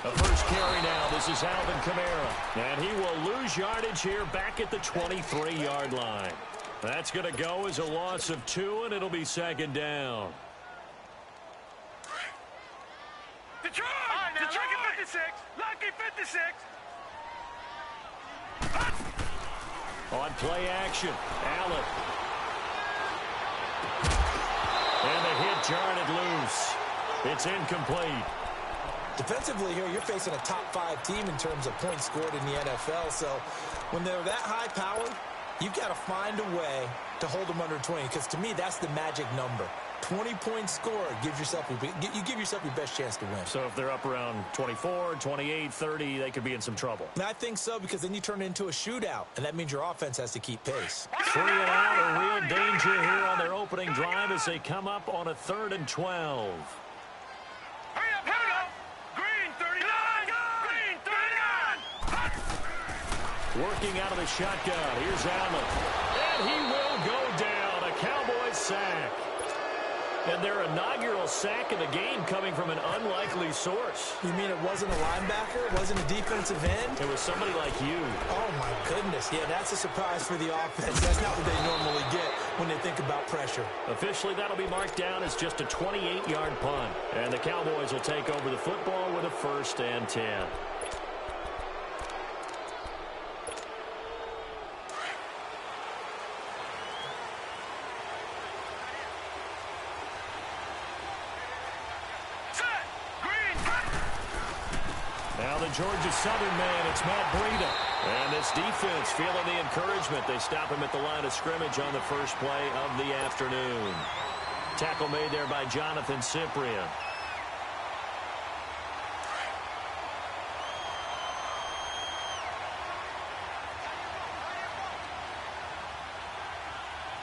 The first carry now. This is Alvin Kamara. And he will lose yardage here back at the 23-yard line. That's going to go as a loss of 2, and it'll be second down. Detroit! Lucky 56! Lucky 56! On play action, Allen. And the hit jarred loose. It's incomplete. Defensively here, you're facing a top-5 team in terms of points scored in the NFL. So when they're that high-powered, you've got to find a way to hold them under 20. Because to me, that's the magic number. 20 points scored, you give yourself your best chance to win. So if they're up around 24, 28, 30, they could be in some trouble. And I think so, because then you turn it into a shootout, and that means your offense has to keep pace. 3 and out, a real danger here on their opening drive as they come up on a 3rd and 12. Hurry up, here we go. Green 39, green 39. Working out of the shotgun, here's Allen. And he will go down, a Cowboys sack. And their inaugural sack of the game coming from an unlikely source. You mean it wasn't a linebacker? It wasn't a defensive end? It was somebody like you. Oh, my goodness. Yeah, that's a surprise for the offense. That's not what they normally get when they think about pressure. Officially, that'll be marked down as just a 28-yard punt. And the Cowboys will take over the football with a 1st and 10. Now the Georgia Southern man, it's Matt Breida. And this defense feeling the encouragement. They stop him at the line of scrimmage on the first play of the afternoon. Tackle made there by Jonathan Cyprien.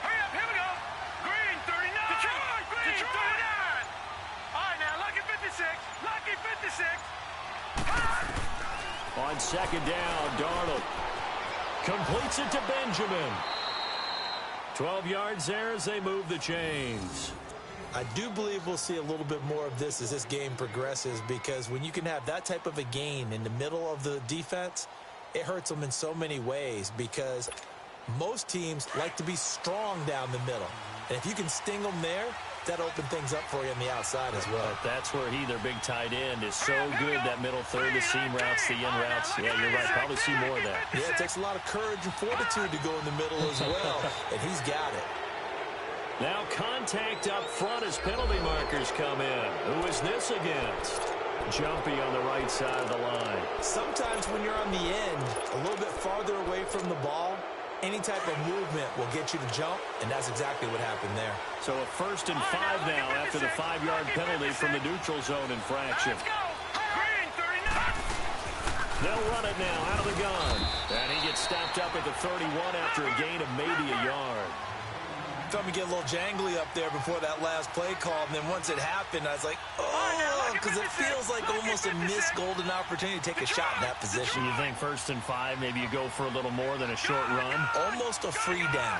Hurry up, here we go. Green 39. Detroit, green 39. All right, now, lucky 56. Lucky 56. On second down, Darnold completes it to Benjamin. 12 yards there as they move the chains. I do believe we'll see a little bit more of this as this game progresses, because when you can have that type of a gain in the middle of the defense, it hurts them in so many ways, because most teams like to be strong down the middle. And if you can sting them there, that'll open things up for you on the outside as well. But that's where their big tight end, is so good, that middle third, the seam routes, the in routes. Yeah, you're right. Probably see more of that. Yeah, it takes a lot of courage and fortitude to go in the middle as well, and he's got it. Now contact up front as penalty markers come in. Who is this against? Jumpy on the right side of the line. Sometimes when you're on the end, a little bit farther away from the ball, any type of movement will get you to jump, and that's exactly what happened there. So a 1st and 5 now after the 5-yard penalty from the neutral zone infraction. They'll run it now out of the gun. And he gets stopped up at the 31 after a gain of maybe a yard. Felt me get a little jangly up there before that last play call, and then once it happened, I was like, oh, because it feels like almost a missed golden opportunity to take a shot in that position. You think 1st and 5, maybe you go for a little more than a short run? Almost a free down.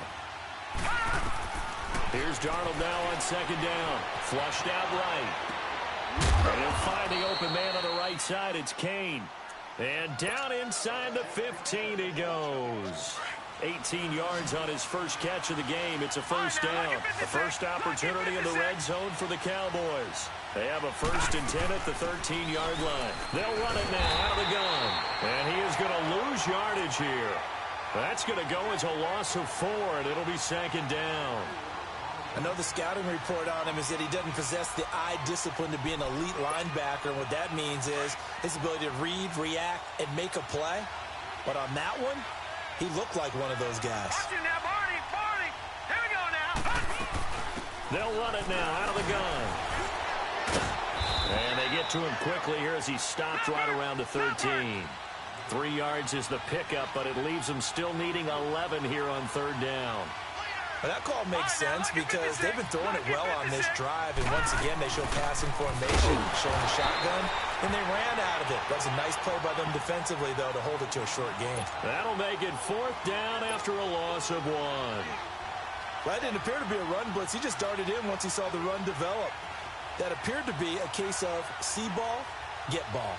Here's Darnold now on second down. Flushed out right. And he'll find the open man on the right side. It's Kane. And down inside the 15 he goes. 18 yards on his first catch of the game. It's a 1st down. The first opportunity in the red zone for the Cowboys. They have a 1st and 10 at the 13-yard line. They'll run it now out of the gun. And he is going to lose yardage here. That's going to go as a loss of 4, and it'll be second down. I know the scouting report on him is that he doesn't possess the eye discipline to be an elite linebacker. And what that means is his ability to read, react, and make a play. But on that one, he looked like one of those guys. Watch it now, Barney. Here we go now. They'll run it now out of the gun. And they get to him quickly here as he stopped right around the 13. 3 yards is the pickup, but it leaves them still needing 11 here on 3rd down. Well, that call makes sense because they've been throwing it well on this drive, and once again they show passing formation, showing the shotgun, and they ran out of it. That was a nice play by them defensively, though, to hold it to a short gain. That'll make it 4th down after a loss of 1. Well, that didn't appear to be a run blitz. He just darted in once he saw the run develop. That appeared to be a case of see ball, get ball.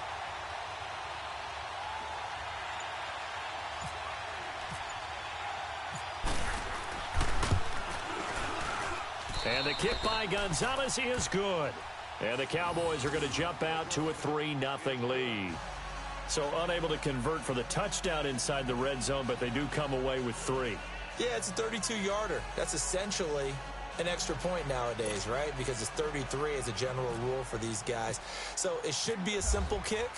And the kick by Gonzalez is good. And the Cowboys are going to jump out to a 3-0 lead. So unable to convert for the touchdown inside the red zone, but they do come away with 3. Yeah, it's a 32-yarder. That's essentially an extra point nowadays, right? Because it's 33 as a general rule for these guys. So it should be a simple kick.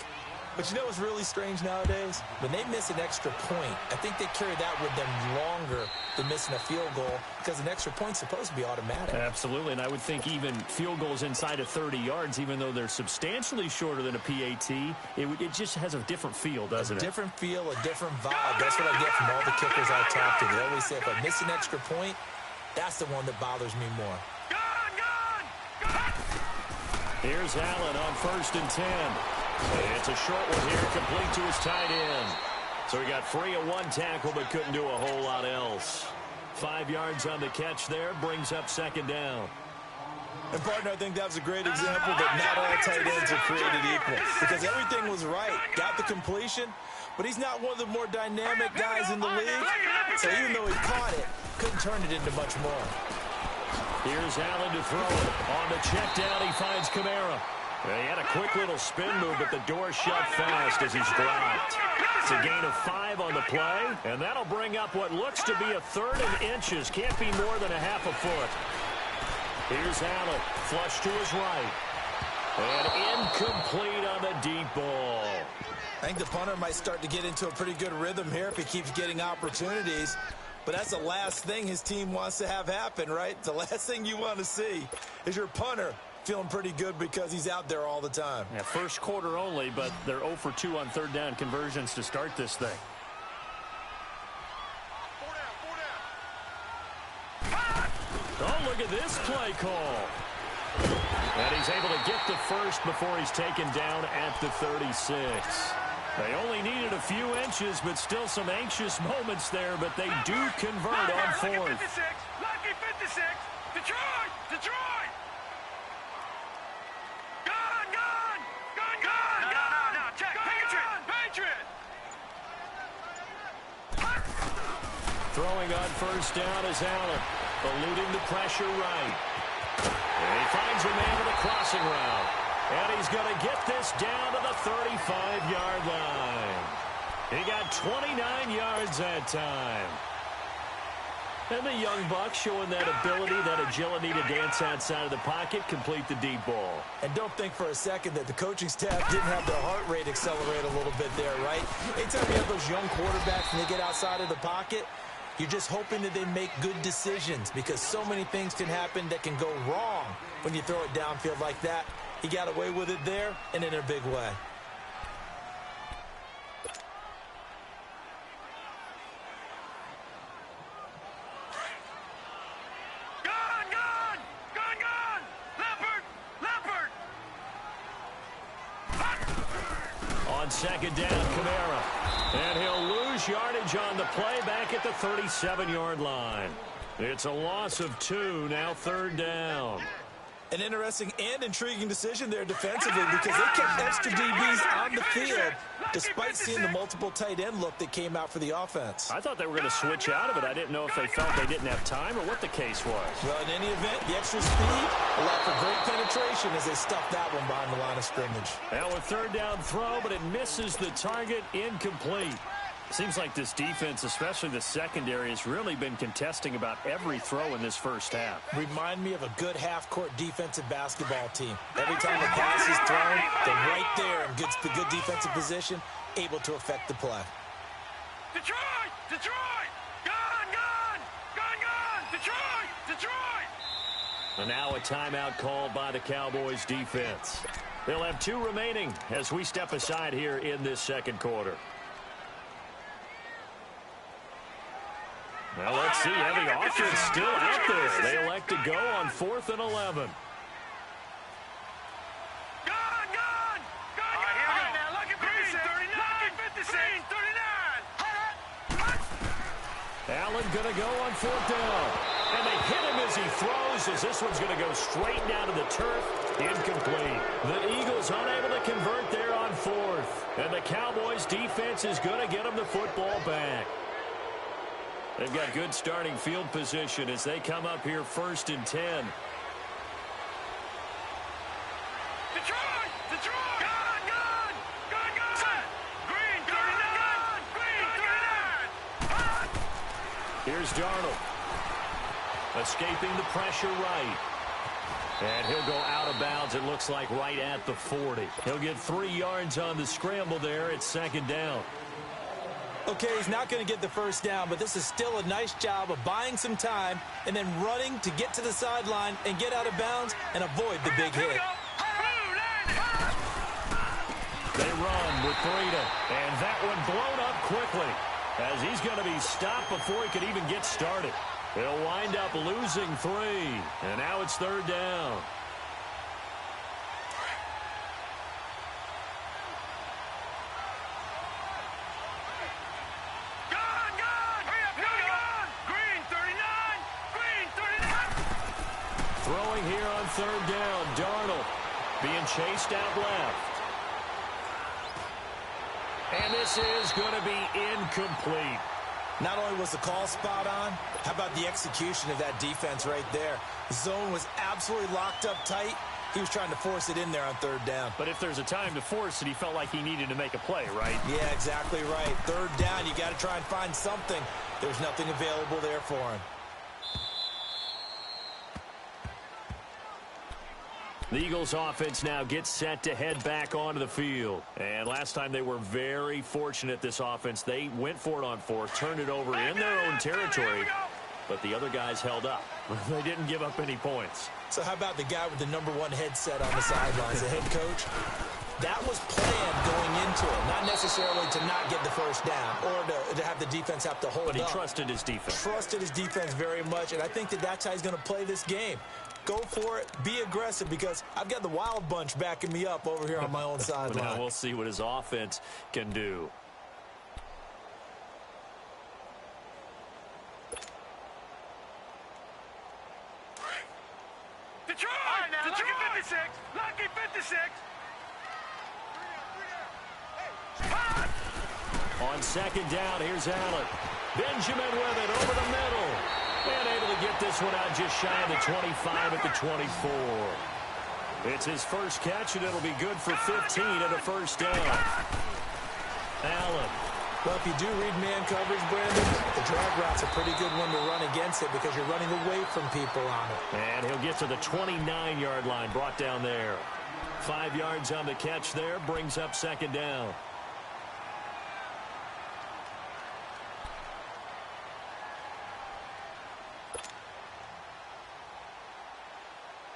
But you know what's really strange nowadays? When they miss an extra point, I think they carry that with them longer than missing a field goal because an extra point's supposed to be automatic. Absolutely, and I would think even field goals inside of 30 yards, even though they're substantially shorter than a PAT, it just has a different feel, doesn't it? A different feel, a different vibe. That's what I get from all the kickers I talk to. They always say if I miss an extra point, that's the one that bothers me more. Here's Allen on 1st and 10. It's a short one here, complete to his tight end. So he got free of one tackle, but couldn't do a whole lot else. 5 yards on the catch there, brings up 2nd down. And, partner, I think that was a great example that not all tight ends are created equal. Because everything was right. Got the completion, but he's not one of the more dynamic guys in the league. So even though he caught it, couldn't turn it into much more. Here's Allen to throw it. On the check down, he finds Kamara. He had a quick little spin move, but the door shut fast as he's dropped. It's a gain of 5 on the play, and that'll bring up what looks to be a 3rd and inches. Can't be more than a half a foot. Here's Allen, flush to his right. And incomplete on the deep ball. I think the punter might start to get into a pretty good rhythm here if he keeps getting opportunities. But that's the last thing his team wants to have happen, right? The last thing you want to see is your punter feeling pretty good because he's out there all the time. Yeah, first quarter only, but they're 0 for 2 on 3rd down conversions to start this thing. Oh, look at this play call. And he's able to get the first before he's taken down at the 36. They only needed a few inches, but still some anxious moments there, but they do convert on 4th. Lucky 56. Detroit! Detroit! Throwing on 1st down is Allen, eluding the pressure right. And he finds a man with a crossing route. And he's going to get this down to the 35-yard line. He got 29 yards that time. And the young buck showing that ability, that agility to dance outside of the pocket, complete the deep ball. And don't think for a second that the coaching staff didn't have their heart rate accelerate a little bit there, right? Anytime you have those young quarterbacks and they get outside of the pocket, you're just hoping that they make good decisions because so many things can happen that can go wrong when you throw it downfield like that. He got away with it there and in a big way. On 2nd down, Kamara. And he'll lose yardage on the play back at the 37-yard line. It's a loss of 2, now 3rd down. An interesting and intriguing decision there defensively because they kept extra DBs on the field despite seeing the multiple tight end look that came out for the offense. I thought they were going to switch out of it. I didn't know if they felt they didn't have time or what the case was. Well, in any event, the extra speed allowed for great penetration as they stuffed that one behind the line of scrimmage. Now a 3rd down throw, but it misses the target, incomplete. Seems like this defense, especially the secondary, has really been contesting about every throw in this first half. Remind me of a good half-court defensive basketball team. Every time the pass is thrown, they're right there in good defensive position, able to affect the play. Detroit! Detroit! Gone! Detroit! Detroit! And now a timeout called by the Cowboys defense. They'll have 2 remaining as we step aside here in this 2nd quarter. Well, let's see. Heavy offense still out there. They elect to go on 4th and 11. Gone! Now look at 39! Allen going to go on 4th down. And they hit him as he throws as this one's going to go straight down to the turf. Incomplete. The Eagles unable to convert there on 4th. And the Cowboys defense is going to get them the football back. They've got good starting field position as they come up here 1st and 10. Detroit! Detroit! Gun! Gun! Gun! Gun! Set! Green 39! Green 39! Here's Darnold. Escaping the pressure right. And he'll go out of bounds, it looks like, right at the 40. He'll get 3 yards on the scramble there. It's 2nd down. Okay, he's not going to get the first down, but this is still a nice job of buying some time and then running to get to the sideline and get out of bounds and avoid the big hit. They run with Breida, and that one blown up quickly as he's going to be stopped before he could even get started. He'll wind up losing 3, and now it's 3rd down. Green 39! Green 39! Throwing here on 3rd down, Darnold being chased out left. And this is going to be incomplete. Not only was the call spot on, how about the execution of that defense right there? The zone was absolutely locked up tight. He was trying to force it in there on 3rd down. But if there's a time to force it, he felt like he needed to make a play, right? Yeah, exactly right. 3rd down, you got to try and find something. There's nothing available there for him. The Eagles offense now gets set to head back onto the field. And last time they were very fortunate, this offense. They went for it on 4th, turned it over in their own territory, but the other guys held up. They didn't give up any points. So how about the guy with the #1 headset on the sidelines, the head coach? That was planned going into it, not necessarily to not get the first down or to have the defense have to hold up. But he trusted his defense. Trusted his defense very much, and I think that's how he's going to play this game. Go for it, be aggressive, because I've got the wild bunch backing me up over here on my own sideline. Now we'll see what his offense can do. Detroit! Detroit! Lucky 56! Lucky 56! On 2nd down, here's Allen. Benjamin with it over the middle. And able to get this one out just shy of the 25 at the 24. It's his first catch, and it'll be good for 15 and a 1st down. Allen. Well, if you do read man coverage, Brandon, the drag route's a pretty good one to run against it because you're running away from people on it. And he'll get to the 29-yard line, brought down there. 5 yards on the catch there, brings up 2nd down.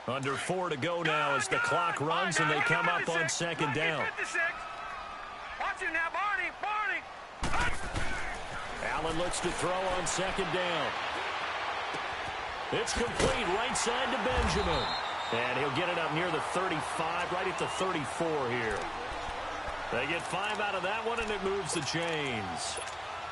Under 4 to go now as the clock runs and they come up on 2nd down. Watch it now, Barney! Allen looks to throw on 2nd down. It's complete right side to Benjamin. And he'll get it up near the 35, right at the 34 here. They get 5 out of that one, and it moves the chains.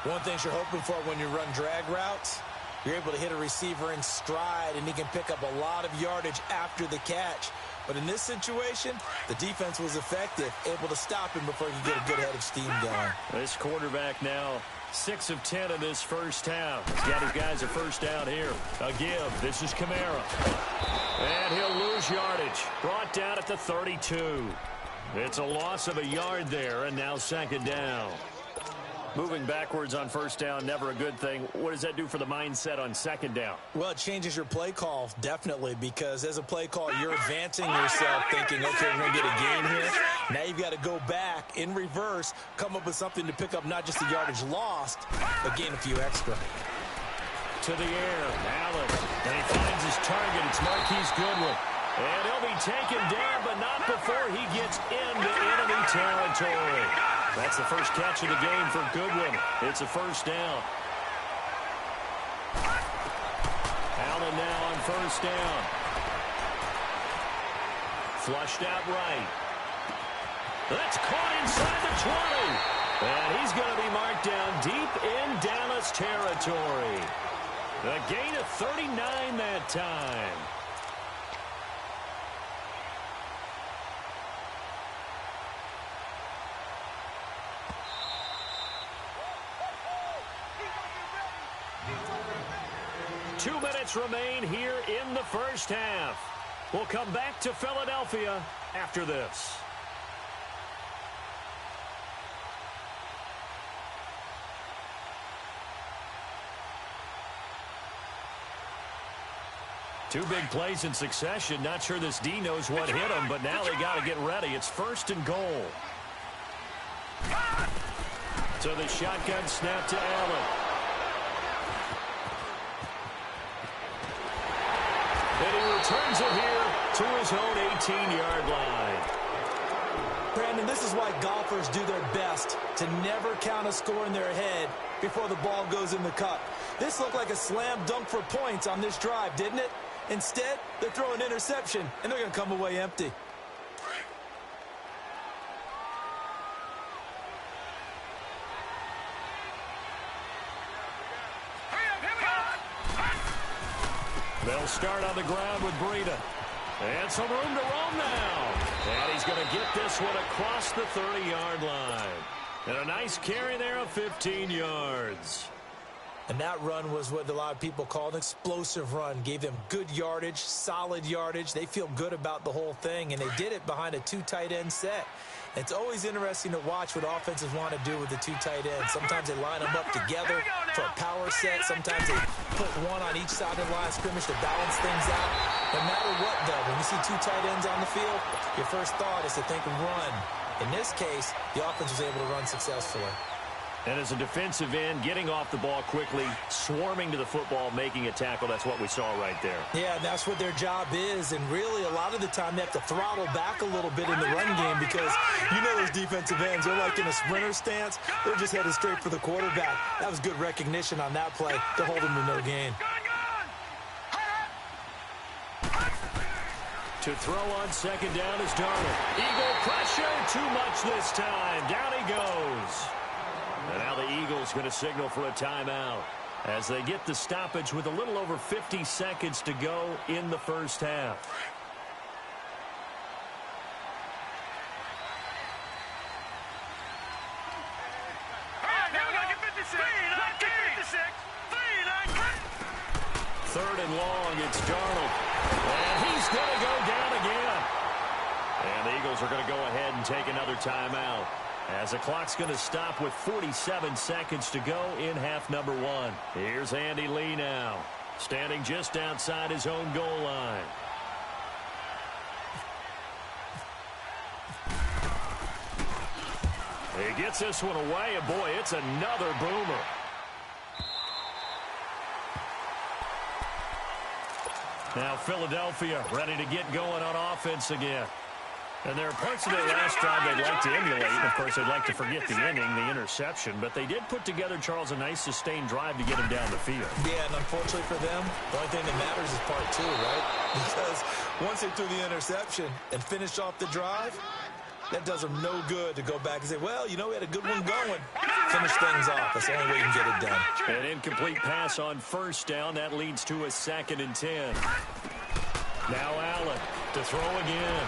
One thing you're hoping for when you run drag routes, you're able to hit a receiver in stride, and he can pick up a lot of yardage after the catch. But in this situation, the defense was effective, able to stop him before he could get a good head of steam going. This quarterback now 6 of 10 in this first half. He's got his guys a 1st down here. A give. This is Kamara. And he'll lose yardage. Brought down at the 32. It's a loss of a yard there, and now 2nd down. Moving backwards on 1st down, never a good thing. What does that do for the mindset on 2nd down? Well, it changes your play call, definitely, because as a play call, you're advancing yourself thinking, okay, we're going to get a gain here. Now you've got to go back in reverse, come up with something to pick up not just the yardage lost, but gain a few extra. To the air, Allen, and he finds his target. It's Marquise Goodwin. And he'll be taken down, but not before he gets into enemy territory. That's the first catch of the game for Goodwin. It's a 1st down. Allen now on 1st down. Flushed out right. That's caught inside the 20. And he's going to be marked down deep in Dallas territory. A gain of 39 that time. 2 minutes remain here in the first half. We'll come back to Philadelphia after this. Two big plays in succession. Not sure this D knows what hit him, but now they got to get ready. It's 1st and goal. So the shotgun snap to Allen. And he returns it here to his own 18-yard line. Brandon, this is why golfers do their best to never count a score in their head before the ball goes in the cup. This looked like a slam dunk for points on this drive, didn't it? Instead, they're throwing interception, and they're going to come away empty. They'll start on the ground with Breida. And some room to roam now. And he's going to get this one across the 30-yard line. And a nice carry there of 15 yards. And that run was what a lot of people call an explosive run. Gave them good yardage, solid yardage. They feel good about the whole thing, and they did it behind a 2 tight end set. It's always interesting to watch what offenses want to do with the 2 tight ends. Sometimes they line them up together for a power set. Sometimes they put one on each side of the line of scrimmage to balance things out. No matter what, though, when you see 2 tight ends on the field, your first thought is to think run. In this case, the offense was able to run successfully. And as a defensive end, getting off the ball quickly, swarming to the football, making a tackle, that's what we saw right there. Yeah, that's what their job is. And really, a lot of the time, they have to throttle back a little bit in the run game because you know those defensive ends, they're like in a sprinter stance. They're just headed straight for the quarterback. That was good recognition on that play to hold him to no gain. To throw on second down is Darnold. Eagle pressure, too much this time. Down he goes. And now the Eagles going to signal for a timeout as they get the stoppage with a little over 50 seconds to go in the first half. Third and long, it's Darnold. And he's going to go down again. And the Eagles are going to go ahead and take another timeout as the clock's going to stop with 47 seconds to go in half number 1. Here's Andy Lee now, standing just outside his own goal line. He gets this one away, and boy, it's another boomer. Now Philadelphia ready to get going on offense again. And there are parts of their last drive they'd like to emulate. Of course, they'd like to forget the inning, the interception. But they did put together, Charles, a nice sustained drive to get him down the field. Yeah, and unfortunately for them, the only thing that matters is part 2, right? Because once they threw the interception and finished off the drive, that does them no good to go back and say, well, you know, we had a good one going. Finish things off. That's the only way you can get it done. An incomplete pass on first down. That leads to a 2nd and 10. Now Allen to throw again.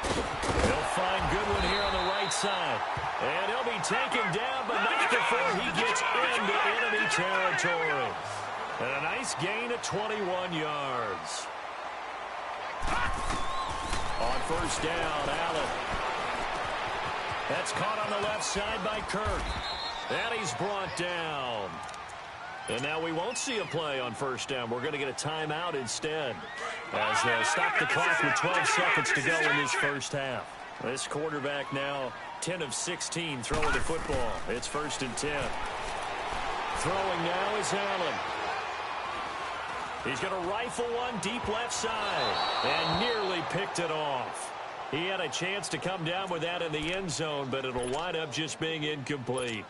They'll find Goodwin here on the right side. And he'll be taken down, but not before he gets into enemy territory. And a nice gain of 21 yards. On first down, Allen. That's caught on the left side by Kirk. And he's brought down. And now we won't see a play on first down. We're going to get a timeout instead as they'll stop the clock with 12 seconds to go in this first half. This quarterback now 10 of 16 throwing the football. It's 1st and 10. Throwing now is Allen. He's going to rifle one deep left side and nearly picked it off. He had a chance to come down with that in the end zone, but it'll wind up just being incomplete.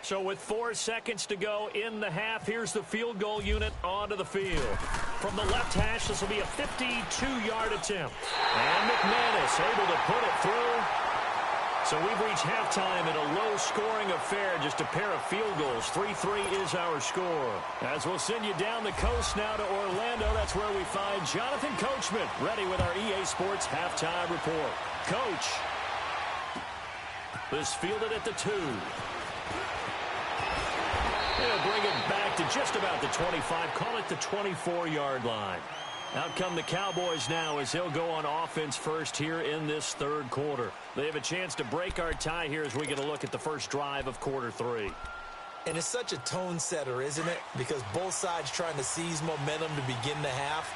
So with 4 seconds to go in the half, here's the field goal unit onto the field. From the left hash, this will be a 52-yard attempt. And McManus able to put it through. So we've reached halftime in a low-scoring affair, just a pair of field goals. 3-3 is our score. As we'll send you down the coast now to Orlando, that's where we find Jonathan Coachman, ready with our EA Sports halftime report. Coach, this fielded at the 2. They'll bring it back to just about the 25. Call it the 24-yard line. Out come the Cowboys now as they'll go on offense first here in this third quarter. They have a chance to break our tie here as we get a look at the first drive of quarter 3. And it's such a tone setter, isn't it? Because both sides trying to seize momentum to begin the half.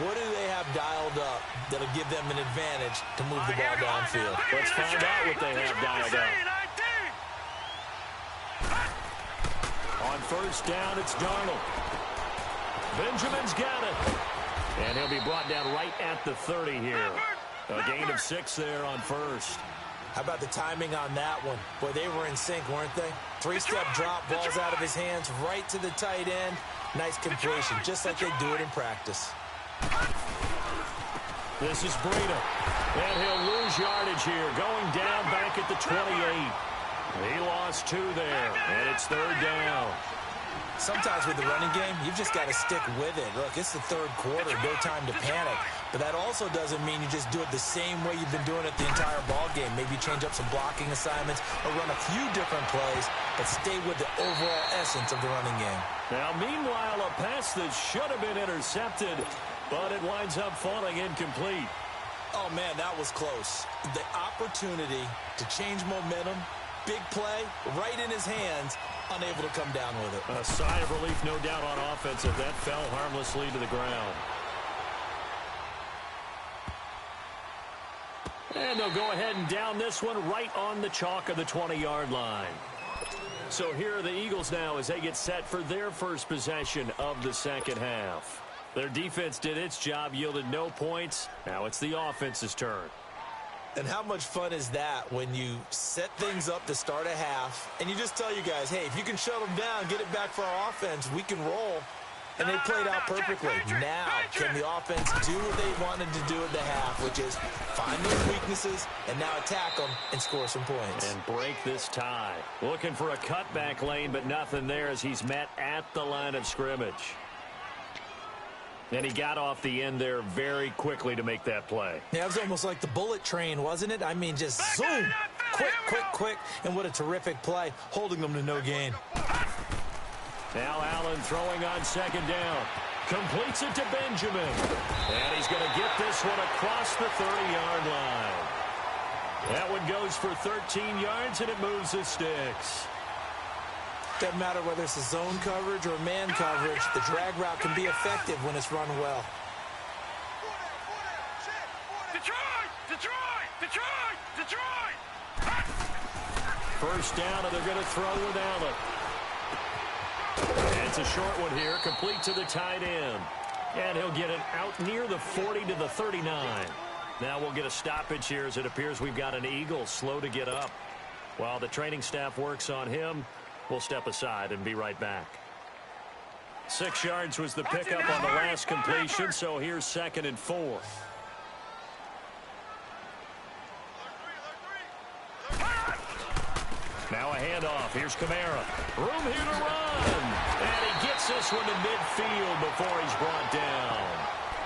What do they have dialed up that'll give them an advantage to move the ball downfield? Let's find out what they have dialed up. On first down, it's Darnold. Benjamin's got it. And he'll be brought down right at the 30 here. A gain of 6 there on first. How about the timing on that one? Boy, they were in sync, weren't they? 3-step drop, balls out of his hands, right to the tight end. Nice completion, just like they do it in practice. This is Breida. And he'll lose yardage here. Going down back at the 28. He lost 2 there. And it's third down. Sometimes with the running game, you've just got to stick with it. Look, it's the third quarter, no time to panic. But that also doesn't mean you just do it the same way you've been doing it the entire ball game. Maybe change up some blocking assignments or run a few different plays, but stay with the overall essence of the running game. Now, meanwhile, a pass that should have been intercepted, but it winds up falling incomplete. Oh, man, that was close. The opportunity to change momentum, big play, right in his hands, unable to come down with it. A sigh of relief, no doubt, on offense if that fell harmlessly to the ground. And they'll go ahead and down this one right on the chalk of the 20-yard line. So here are the Eagles now as they get set for their first possession of the second half. Their defense did its job, yielded no points. Now it's the offense's turn. And how much fun is that when you set things up to start a half and you just tell you guys, hey, if you can shut them down, get it back for our offense, we can roll. And they played out perfectly. Now, can the offense do what they wanted to do at the half, which is find those weaknesses and now attack them and score some points. And break this tie. Looking for a cutback lane, but nothing there as he's met at the line of scrimmage. And he got off the end there very quickly to make that play. Yeah, it was almost like the bullet train, wasn't it? I mean, just zoom. Quick, quick, quick. And what a terrific play, holding them to no gain. Now Allen throwing on second down. Completes it to Benjamin. And he's going to get this one across the 30-yard line. That one goes for 13 yards, and it moves the sticks. Doesn't matter whether it's a zone coverage or man coverage. The drag route can be effective when it's run well. Detroit! Detroit! Detroit! Detroit! First down, and they're going to throw with Allen. And it's a short one here, complete to the tight end. And he'll get it out near the 40 to the 39. Now we'll get a stoppage here as it appears we've got an Eagle slow to get up. While the training staff works on him, we'll step aside and be right back. 6 yards was the pickup on the last completion, so here's 2nd and 4. Now a handoff. Here's Kamara. Room here to run. And he gets this one to midfield before he's brought down.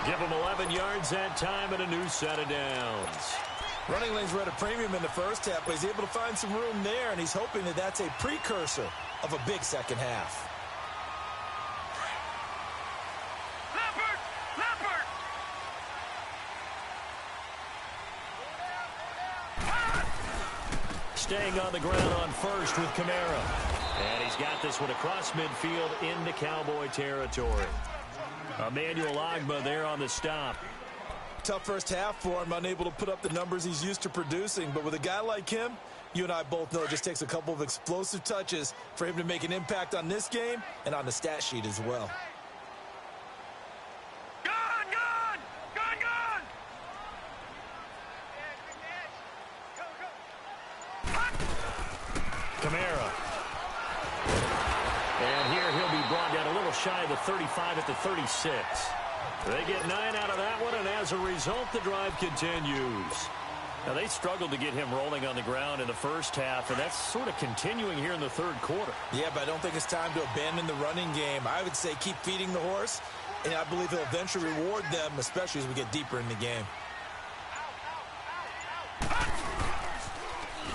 Give him 11 yards that time and a new set of downs. Running lanes were at a premium in the first half, but he's able to find some room there, and he's hoping that that's a precursor of a big second half. Leopard! Leopard! Staying on the ground on first with Kamara. And he's got this one across midfield into Cowboy territory. Emmanuel Ogbah there on the stop. Tough first half for him, unable to put up the numbers he's used to producing. But with a guy like him, you and I both know it just takes a couple of explosive touches for him to make an impact on this game and on the stat sheet as well. Gone! Gone! Gone! Gone! Kamara. And here he'll be brought down a little shy of the 35 at the 36. They get 9 out of that one, and as a result, the drive continues. Now, they struggled to get him rolling on the ground in the first half, and that's sort of continuing here in the third quarter. Yeah, but I don't think it's time to abandon the running game. I would say keep feeding the horse, and I believe he'll eventually reward them, especially as we get deeper in the game.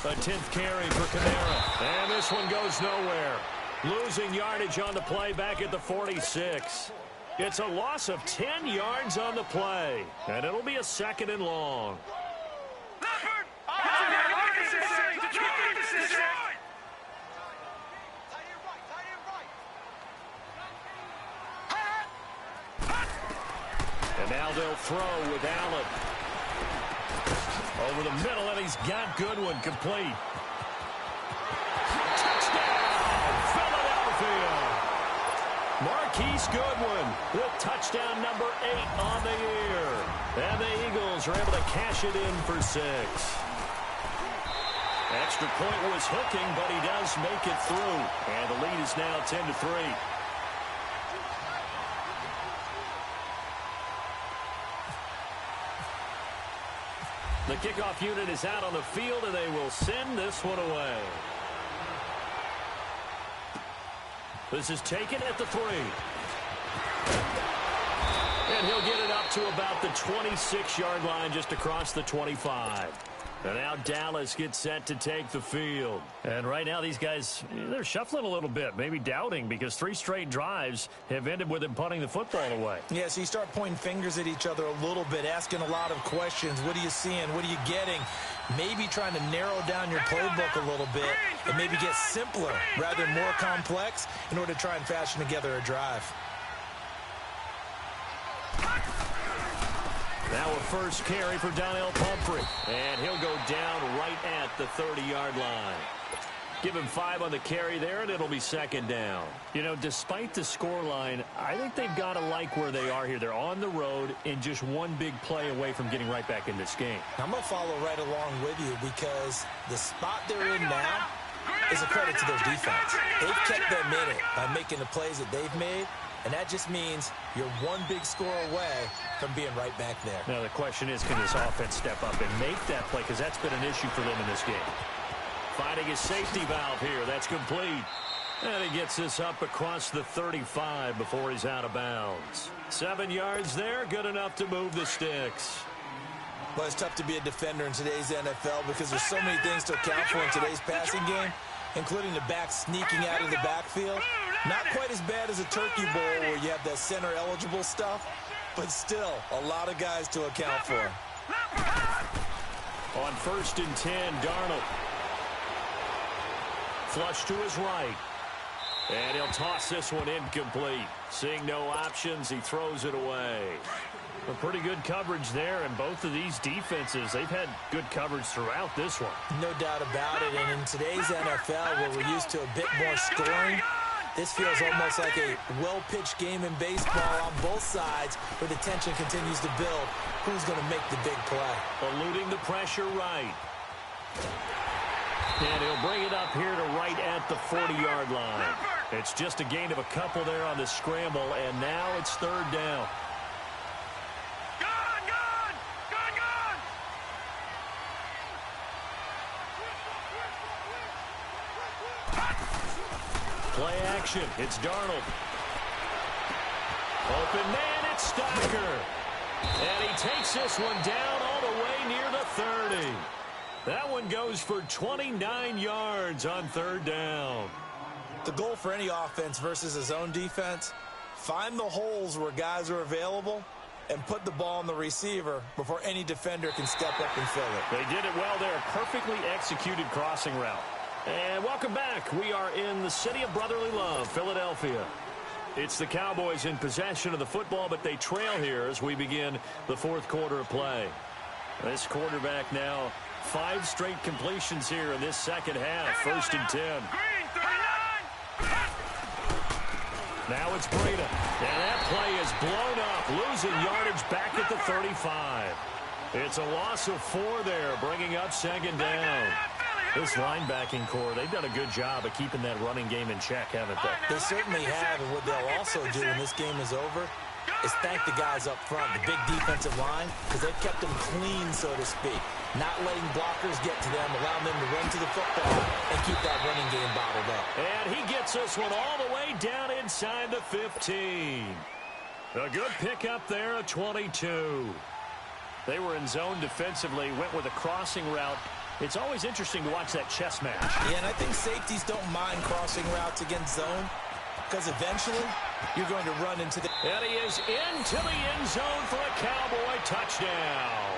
A 10th carry for Kamara. And this one goes nowhere. Losing yardage on the play back at the 46. It's a loss of 10 yards on the play, and it'll be a 2nd and long. And now they'll throw with Allen. Over the middle, and he's got Goodwin complete. Marquise Goodwin with touchdown number 8 on the year. And the Eagles are able to cash it in for 6. Extra point was hooking, but he does make it through. And the lead is now 10-3. The kickoff unit is out on the field, and they will send this one away. This is taken at the 3. And he'll get it up to about the 26-yard line, just across the 25. And now Dallas gets set to take the field. And right now these guys, they're shuffling a little bit, maybe doubting, because 3 straight drives have ended with them punting the football away. Yeah, so you start pointing fingers at each other a little bit, asking a lot of questions. What are you seeing? What are you getting? Maybe trying to narrow down your playbook a little bit and maybe get simpler rather than more complex in order to try and fashion together a drive. Now a first carry for Donnell Pumphrey. And he'll go down right at the 30-yard line. Give him 5 on the carry there, and it'll be 2nd down. You know, despite the scoreline, I think they've got to like where they are here. They're on the road and just one big play away from getting right back in this game. I'm going to follow right along with you because the spot they're in now is a credit to their defense. They've kept them in it by making the plays that they've made. And that just means you're one big score away from being right back there. Now the question is, can this offense step up and make that play? Because that's been an issue for them in this game. Finding his safety valve here. That's complete. And he gets this up across the 35 before he's out of bounds. 7 yards there, good enough to move the sticks. Well, it's tough to be a defender in today's NFL because there's so many things to account for in today's passing game, including the back sneaking out of the backfield. Not quite as bad as a turkey bowl where you have that center-eligible stuff, but still a lot of guys to account for. On 1st and 10, Darnold. Flush to his right. And he'll toss this one incomplete. Seeing no options, he throws it away. A pretty good coverage there, and both of these defenses, they've had good coverage throughout this one. No doubt about it, and in today's NFL, where we're used to a bit more scoring, this feels almost like a well-pitched game in baseball on both sides where the tension continues to build. Who's going to make the big play? Eluding the pressure right. And he'll bring it up here to right at the 40-yard line. It's just a gain of a couple there on the scramble, and now it's 3rd down. Play action. It's Darnold. Open man, it's Stocker. And he takes this one down all the way near the 30. That one goes for 29 yards on 3rd down. The goal for any offense versus his own defense, find the holes where guys are available and put the ball on the receiver before any defender can step up and fill it. They did it well there. Perfectly executed crossing route. And welcome back. We are in the city of brotherly love, Philadelphia. It's the Cowboys in possession of the football, but they trail here as we begin the 4th quarter of play. This quarterback now 5 straight completions here in this 2nd half. 1st and 10. Now it's Breida. And that play is blown up, losing yardage back at the 35. It's a loss of 4 there, bringing up 2nd down. This linebacking core, they've done a good job of keeping that running game in check, haven't they? They certainly have, and what they'll also do when this game is over is thank the guys up front, the big defensive line, because they've kept them clean, so to speak. Not letting blockers get to them, allowing them to run to the football and keep that running game bottled up. And he gets this one all the way down inside the 15. A good pickup there at 22. They were in zone defensively, went with a crossing route It's always interesting to watch that chess match. Yeah, and I think safeties don't mind crossing routes against zone because eventually you're going to run into the... And he is into the end zone for a Cowboy touchdown.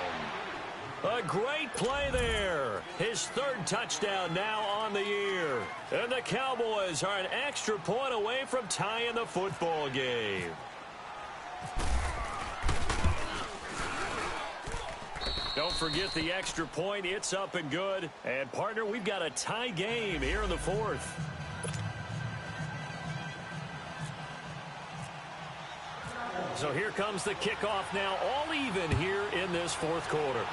A great play there. His third touchdown now on the year. And the Cowboys are an extra point away from tying the football game. Don't forget the extra point. It's up and good. And, partner, we've got a tie game here in the fourth. So here comes the kickoff now, all even here in this fourth quarter.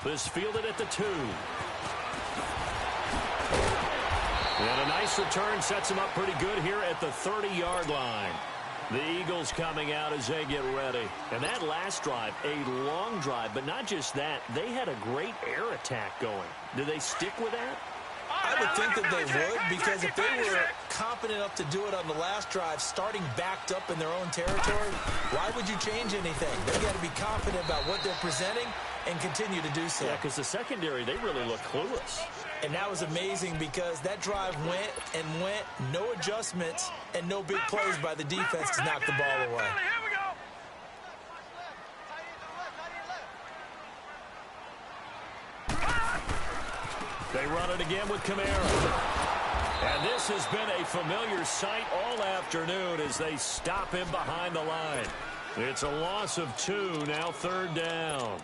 This fielded at the 2. And a nice return sets him up pretty good here at the 30-yard line. The Eagles coming out as they get ready. And that last drive, a long drive, but not just that. They had a great air attack going. Do they stick with that? I would think that they would, because if they were confident enough to do it on the last drive, starting backed up in their own territory, why would you change anything? They got to be confident about what they're presenting and continue to do so. Yeah, because the secondary, they really look clueless. And that was amazing because that drive went and went, no adjustments, and no big plays by the defense to knock the ball away. Here we go. They run it again with Kamara. And this has been a familiar sight all afternoon as they stop him behind the line. It's a loss of 2, now third down.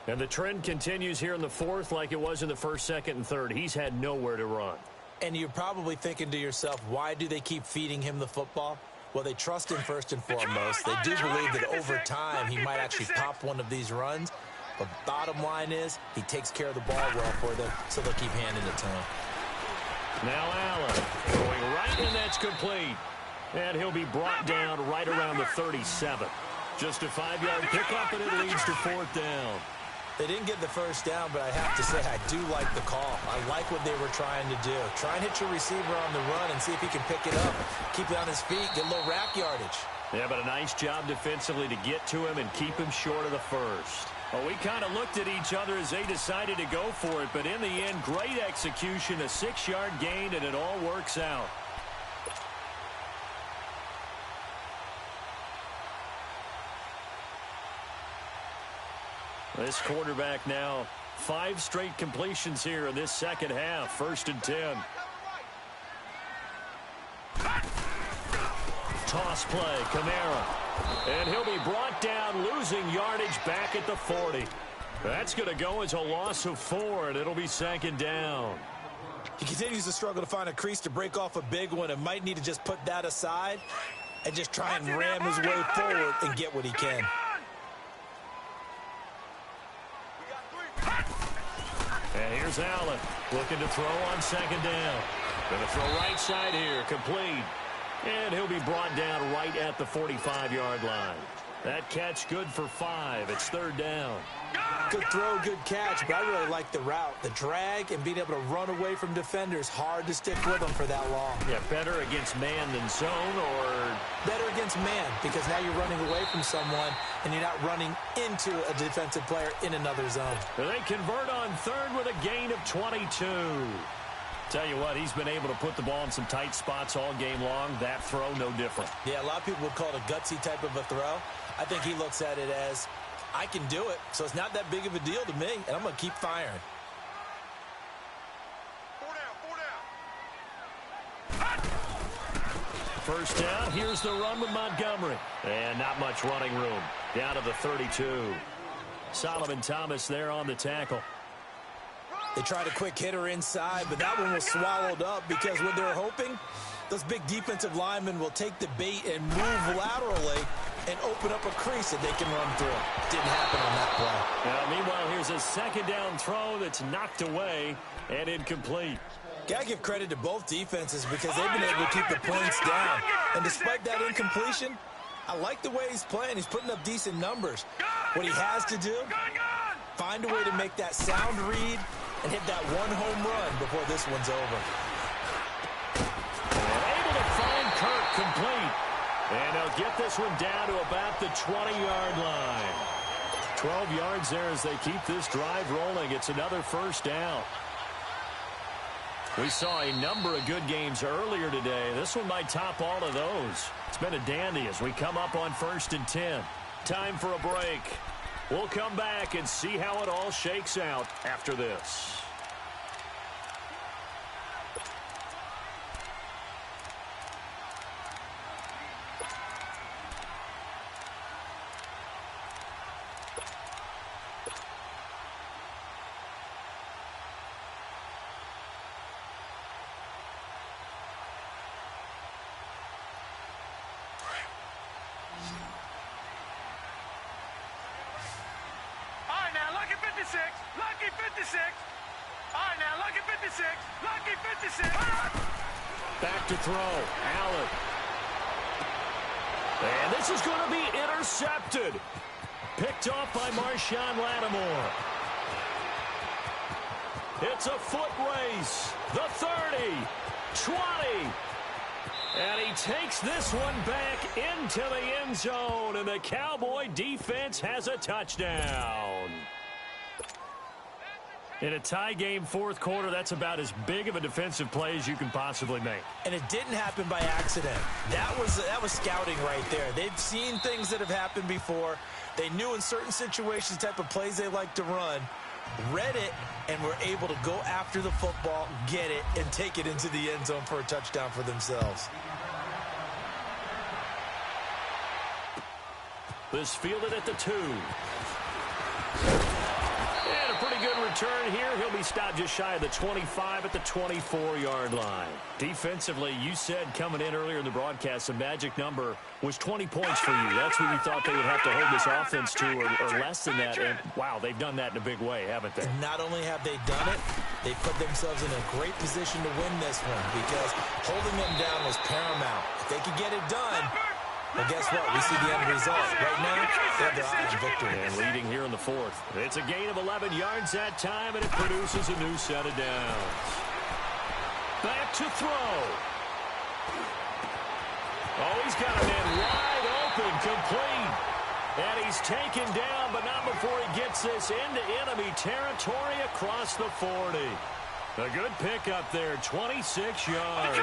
And the trend continues here in the fourth like it was in the first, second, and third. He's had nowhere to run. And you're probably thinking to yourself, why do they keep feeding him the football? Well, they trust him first and foremost. They do believe that over time he might actually pop one of these runs. But bottom line is, he takes care of the ball well for them, so they'll keep handing it to him. Now Allen going right, and that's complete. And he'll be brought down right around the 37. Just a 5-yard pickup, and it leads to fourth down. They didn't get the first down, but I have to say I do like the call. I like what they were trying to do. Try and hit your receiver on the run and see if he can pick it up, keep it on his feet, get a little rack yardage. Yeah, but a nice job defensively to get to him and keep him short of the first. Well, we kind of looked at each other as they decided to go for it, but in the end, great execution, a 6-yard gain, and it all works out. This quarterback now, 5 straight completions here in this second half, 1st and 10. Toss play, Kamara. And he'll be brought down, losing yardage back at the 40. That's going to go as a loss of 4, and it'll be 2nd down. He continues to struggle to find a crease to break off a big one and might need to just put that aside and just try and ram his way forward and get what he can. And here's Allen looking to throw on 2nd down. Going to throw right side here, complete. And he'll be brought down right at the 45-yard line. That catch good for 5. It's 3rd down. Good throw, good catch, but I really like the route. The drag and being able to run away from defenders, hard to stick with them for that long. Yeah, better against man than zone, or? Better against man, because now you're running away from someone and you're not running into a defensive player in another zone. They convert on 3rd with a gain of 22. Tell you what, he's been able to put the ball in some tight spots all game long. That throw, no different. Yeah, a lot of people would call it a gutsy type of a throw. I think he looks at it as, I can do it, so it's not that big of a deal to me, and I'm going to keep firing. 4 down. 1st down, here's the run with Montgomery. And not much running room. Down to the 32. Solomon Thomas there on the tackle. They tried a quick hitter inside, but that one was swallowed up because what they're hoping, those big defensive linemen will take the bait and move laterally and open up a crease that they can run through. Didn't happen on that play. Now, meanwhile, here's a 2nd down throw that's knocked away and incomplete. Got to give credit to both defenses because they've been able to keep the points down. And despite that incompletion, I like the way he's playing. He's putting up decent numbers. What he has to do, find a way to make that sound read and hit that one home run before this one's over. Able to find Kirk complete. And they'll get this one down to about the 20-yard line. 12 yards there as they keep this drive rolling. It's another first down. We saw a number of good games earlier today. This one might top all of those. It's been a dandy as we come up on 1st and 10. Time for a break. We'll come back and see how it all shakes out after this. Lucky 56. All right, now, lucky 56. Lucky 56. Back to throw. Allen. And this is going to be intercepted. Picked off by Marshawn Lattimore. It's a foot race. The 30. 20. And he takes this one back into the end zone. And the Cowboy defense has a touchdown. In a tie game, fourth quarter, that's about as big of a defensive play as you can possibly make. And it didn't happen by accident. That was scouting right there. They've seen things that have happened before. They knew in certain situations the type of plays they like to run, read it, and were able to go after the football, get it, and take it into the end zone for a touchdown for themselves. This fielded at the 2. And a pretty good return here. He'll be stopped just shy of the 25 at the 24-yard line. Defensively, you said coming in earlier in the broadcast, the magic number was 20 points for you. That's what you thought they would have to hold this offense to, or less than that. And, wow, they've done that in a big way, haven't they? And not only have they done it, they put themselves in a great position to win this one because holding them down was paramount. If they could get it done, well, guess what? We see the end result. Right now, they have their eye on victory. And leading here in the fourth. It's a gain of 11 yards that time, and it produces a new set of downs. Back to throw. Oh, he's got a man wide open, complete. And he's taken down, but not before he gets this into enemy territory across the 40. A good pickup there, 26 yards.